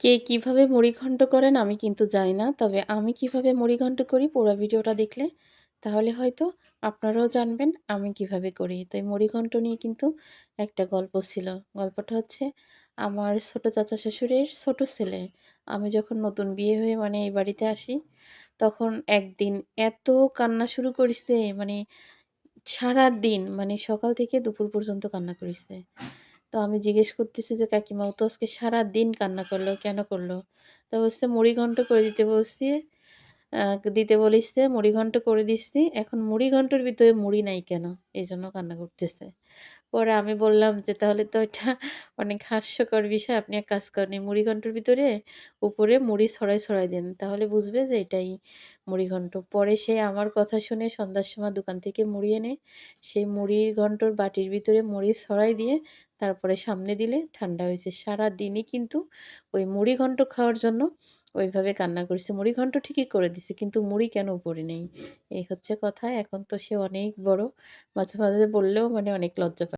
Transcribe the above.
কে কিভাবে মুড়িঘন্ট করেন আমি কিন্তু জানি না। তবে আমি কিভাবে মুড়িঘন্ট করি পুরা ভিডিওটা দেখলে তাহলে হয়তো আপনারাও জানবেন আমি কিভাবে করি। তো এই মুড়িঘন্ট নিয়ে কিন্তু একটা গল্প ছিল। গল্পটা হচ্ছে আমার ছোট চাচা শ্বশুরের ছোট ছেলে। আমি যখন নতুন বিয়ে হয়ে মানে এই বাড়িতে আসি, তখন একদিন এত কান্না শুরু করিছে মানে সারাদিন মানে সকাল থেকে দুপুর পর্যন্ত কান্না করিছে। তো আমি জিজ্ঞেস করতেছি যে, "কাকিমা ও তো আজকে সারাদিন কান্না করলো, কেন করলো?" তো বলছে, "মুড়িঘন্ট করে দিতে বলছি, আ দিতে বলিছে, মুড়িঘন্ট করে দিছি। এখন মুড়িঘন্টের ভিতরে মুড়ি নাই কেন? এজন্য কান্না করতেছে।" পরে আমি বললাম যে, "তাহলে তো এটা অনেক হাস্যকর বিষয়। আপনি এক কাজ করেন, এই মুড়িঘন্টের ভিতরে উপরে মুড়ি ছড়াই, ছড়াই দেন। তাহলে বুঝবে যে এটাই মুড়িঘন্ট।" পরে সে আমার কথা শুনে সন্ধ্যার সময় দোকান থেকে মুড়ি এনে সেই মুড়ির ঘন্টর বাটির ভিতরে মুড়ি ছড়াই দিয়ে তারপরে সামনে দিলে ঠান্ডা হয়েছে। সারাদিনই কিন্তু ওই মুড়িঘন্ট খাওয়ার জন্য ওইভাবে কান্না করেছে। মুড়িঘন্ট ঠিকই করে দিছে কিন্তু মুড়ি কেন উপরে নেই? এই হচ্ছে কথা। এখন তো সে অনেক বড়। মাঝে, মাঝে বললেও মানে অনেক লজ্জা পায়।